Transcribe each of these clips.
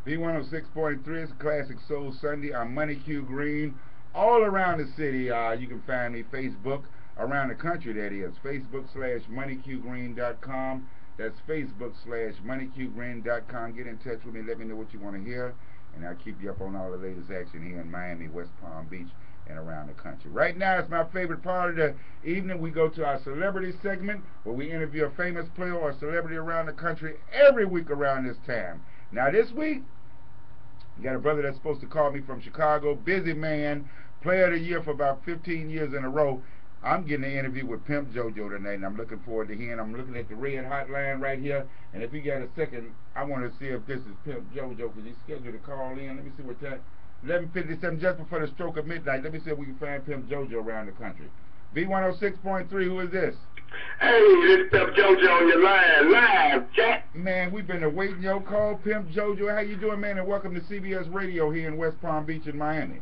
B106.3 is Classic Soul Sunday. I'm Money Q Green. All around the city, you can find me Facebook. Around the country, that is. Facebook/MoneyQGreen.com. That's Facebook/MoneyQGreen.com. Get in touch with me. Let me know what you want to hear. And I'll keep you up on all the latest action here in Miami, West Palm Beach, and around the country. Right now, it's my favorite part of the evening. We go to our celebrity segment where we interview a famous player or celebrity around the country every week around this time. Now, this week, you got a brother that's supposed to call me from Chicago, busy man, player of the year for about 15 years in a row. I'm getting an interview with Pimp JoJo tonight, and I'm looking forward to hearing. I'm looking at the red hotline right here, and if you got a second, I want to see if this is Pimp JoJo, because he's scheduled to call in. Let me see what time. 11:57, just before the stroke of midnight. Let me see if we can find Pimp JoJo around the country. B106.3, who is this? Hey, this Pimp JoJo on your line, live, Jack. Man, we've been awaiting your call, Pimp JoJo. How you doing, man? And welcome to CBS Radio here in West Palm Beach in Miami.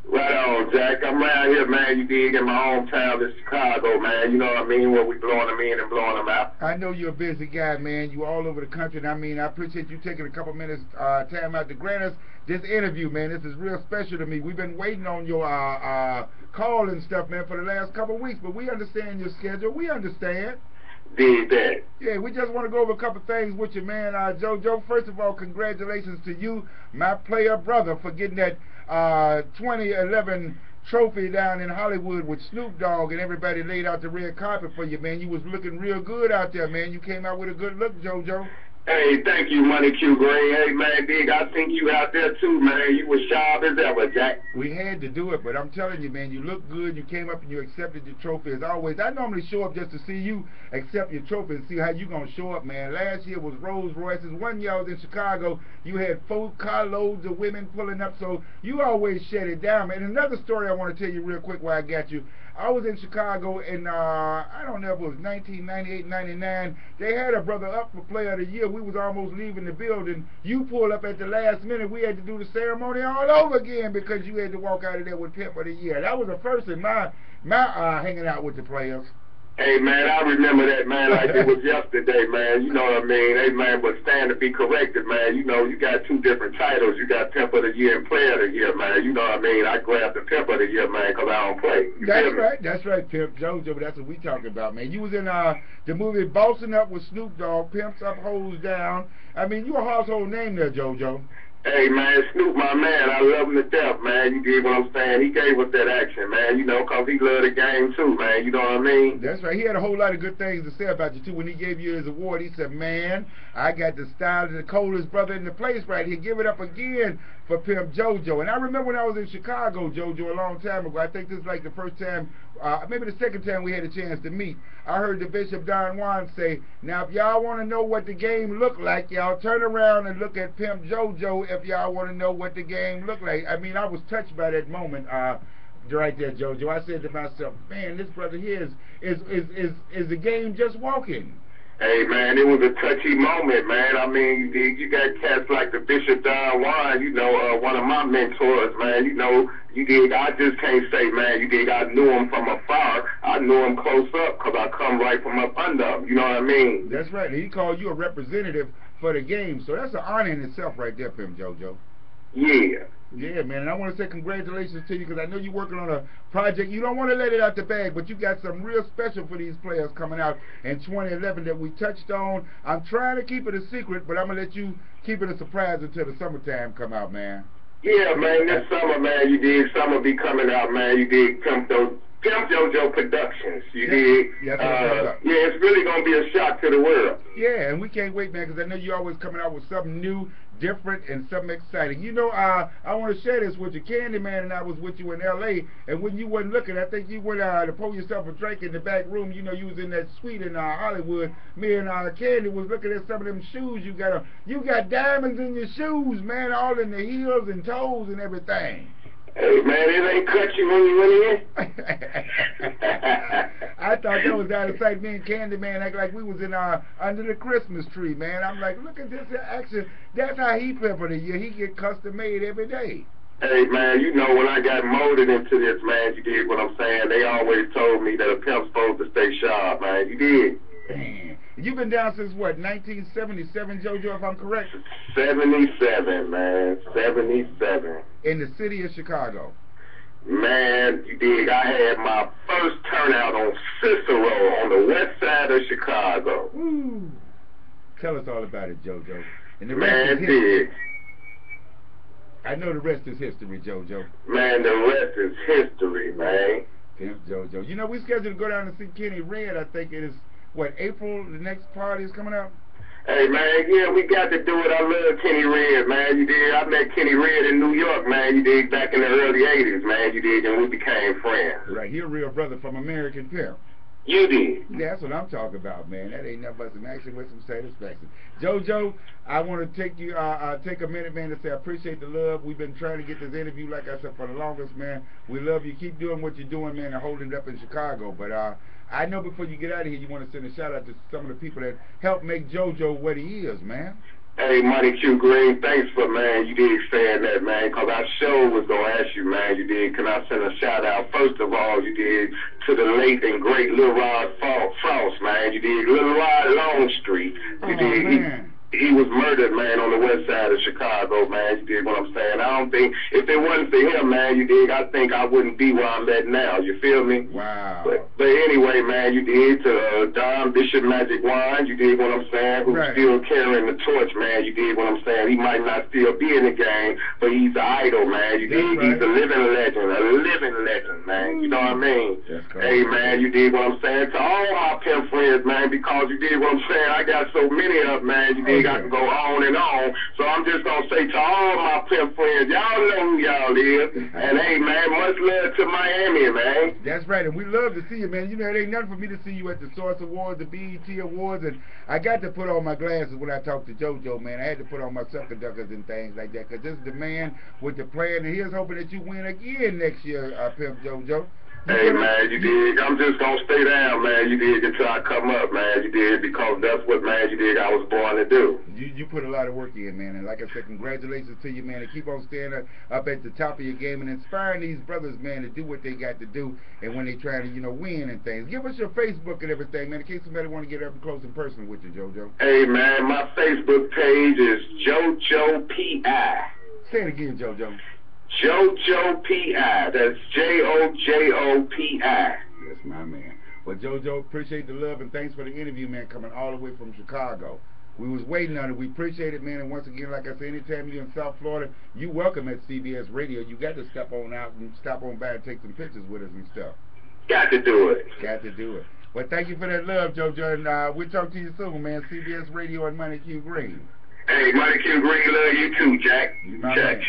Right on, Jack. I'm around here, man, you dig, in my hometown in Chicago, man. You know what I mean? Where we blowing them in and blowing them out. I know you're a busy guy, man. You all over the country, and I mean, I appreciate you taking a couple minutes time out to grant us this interview, man. This is real special to me. We've been waiting on your call and stuff, man, for the last couple of weeks, but we understand your schedule. We understand. Did that. Yeah, we just want to go over a couple things with you, man. JoJo, first of all, congratulations to you, my player brother, for getting that 2011 trophy down in Hollywood with Snoop Dogg, and everybody laid out the red carpet for you, man. You was looking real good out there, man. You came out with a good look, JoJo. Hey, thank you, Money Q Green. Hey, man, dig, I think you out there too, man. You was sharp as ever, Jack. We had to do it, but I'm telling you, man, you look good. You came up and you accepted your trophy as always. I normally show up just to see you accept your trophy and see how you going to show up, man. Last year was Rolls Royces. One year I was in Chicago. You had 4 carloads of women pulling up, so you always shut it down, man. Another story I want to tell you real quick while I got you. I was in Chicago in, I don't know if it was 1998, 99. They had a brother up for Player of the Year. We was almost leaving the building. You pulled up at the last minute. We had to do the ceremony all over again because you had to walk out of there with Pimp of the Year. That was the first in my hanging out with the players. Hey, man, I remember that, man, like it was yesterday, man. You know what I mean? Hey, man, but stand to be corrected, man. You know, you got 2 different titles. You got Pimp of the Year and Player of the Year, man. You know what I mean? I grabbed the Pimp of the Year, man, because I don't play. That's right. That's right, Pimp JoJo. That's what we talking about, man. You was in the movie Bossing Up with Snoop Dogg, Pimps Up, Hoes Down. I mean, you a household name there, JoJo. Hey, man, Snoop, my man, I love him to death, man. You get what I'm saying? He gave us that action, man, you know, because he loved the game, too, man. You know what I mean? That's right. He had a whole lot of good things to say about you, too. When he gave you his award, he said, man, I got the style of the coldest brother in the place right here. Give it up again for Pimp JoJo. And I remember when I was in Chicago, JoJo, a long time ago. I think this is like the first time, maybe the second time we had a chance to meet. I heard the Bishop Don Juan say, now, if y'all want to know what the game looked like, y'all turn around and look at Pimp JoJo if y'all want to know what the game looked like. I mean, I was touched by that moment right there, JoJo. I said to myself, man, this brother here is the game just walking. Hey, man, it was a touchy moment, man. I mean, you got cats like the Bishop Don Juan, you know, one of my mentors, man. You know, you dig, I just can't say, man, you dig, I knew him from afar. I knew him close up because I come right from up under him. You know what I mean? That's right. He called you a representative for the game. So that's an honor in itself right there, Pimp JoJo. Yeah. Yeah, man, and I want to say congratulations to you because I know you're working on a project. You don't want to let it out the bag, but you got some real special for these players coming out in 2011 that we touched on. I'm trying to keep it a secret, but I'm going to let you keep it a surprise until the summertime come out, man. Yeah, man, this summer, man, you dig, summer be coming out, man. You dig, Pimp JoJo Productions, you dig. Yeah, it's really going to be a shock to the world. Yeah, and we can't wait, man, because I know you're always coming out with something new, different, and something exciting. You know, I want to share this with you. Candyman and I was with you in L.A., and when you wasn't looking, I think you went to pour yourself a drink in the back room. You know, you was in that suite in Hollywood. Me and Candy was looking at some of them shoes you got on. You got diamonds in your shoes, man, all in the heels and toes and everything. Hey, man, it ain't cut you when you went in. I thought that was out of sight. Me and Candyman act like we was in under the Christmas tree, man. I'm like, look at this action. That's how he Pimp of the Year. He get custom made every day. Hey, man, you know, when I got molded into this, man, you did what I'm saying. They always told me that a pimp's supposed to stay sharp, man. You did. Man. You've been down since what, 1977, JoJo, if I'm correct? 77, man. 77. In the city of Chicago. Man, you dig, I had my first turnout on Cicero on the west side of Chicago. Woo. Tell us all about it, JoJo. And the Man, rest is history. dig. I know the rest is history, JoJo. Man, the rest is history, man. Pimp JoJo. You know, we scheduled to go down to see Kenny Red. I think it is, what, April, the next party is coming up? Hey, man, yeah, we got to do it. I love Kenny Red, man. You dig? I met Kenny Red in New York, man. You dig? Back in the early 80s, man. You dig? And we became friends. Right, he a real brother from American Pimp. You did. That's what I'm talking about, man. That ain't nothing but some action with some satisfaction. JoJo, I want to take you, take a minute, man, to say I appreciate the love. We've been trying to get this interview, like I said, for the longest, man. We love you. Keep doing what you're doing, man, and holding it up in Chicago. But I know before you get out of here, you want to send a shout out to some of the people that helped make JoJo what he is, man. Hey, Money Q Green, thanks for, man, you did saying that, man, because I sure was going to ask you, man, you did, can I send a shout out, first of all, you did, to the late and great Lil Rod Frost, man, you did, Lil Rod Longstreet, you did, man. He was murdered, man, on the west side of Chicago, man, you dig what I'm saying? I don't think, if it wasn't for him, man, you dig, I think I wouldn't be where I'm at now, you feel me? Wow. But anyway, man, you dig, to Don Bishop Magic Wine, you dig what I'm saying, who's still carrying the torch, man, you dig what I'm saying? He might not still be in the game, but he's an idol, man, you dig? Right. He's a living legend, man, you know what I mean? Hey, man, you dig what I'm saying? To all my pimp friends, man, because you dig what I'm saying, I got so many of them, man, you dig, I can go on and on. So I'm just going to say to all my pimp friends, y'all know who y'all is. And, hey, man, much love to Miami, man. That's right, and we love to see you, man. You know, it ain't nothing for me to see you at the Source Awards, the BET Awards, and I got to put on my glasses when I talked to JoJo, man. I had to put on my sucker duckers and things like that, because this is the man with the plan, and here's hoping that you win again next year, Pimp JoJo. Hey, man, you dig, I'm just going to stay down, man, you dig, until I come up, man, you dig, because that's what, man, you dig, I was born to do. You put a lot of work in, man, and like I said, congratulations to you, man, and keep on staying up at the top of your game and inspiring these brothers, man, to do what they got to do, and when they trying to, you know, win and things. Give us your Facebook and everything, man, in case somebody want to get up close and personal with you, JoJo. Hey, man, my Facebook page is JoJo P.I. Say it again, JoJo. JoJo P.I. That's J-O-J-O-P-I. Yes, my man. Well, JoJo, appreciate the love and thanks for the interview, man, coming all the way from Chicago. We was waiting on it. We appreciate it, man. And once again, like I said, anytime you're in South Florida, you welcome at CBS Radio. You got to step on out and stop on by and take some pictures with us and stuff. Got to do it. Got to do it. Well, thank you for that love, JoJo, and we'll talk to you soon, man. CBS Radio and Money Q Green. Hey, Money Q Green, love you too, Jack. Check.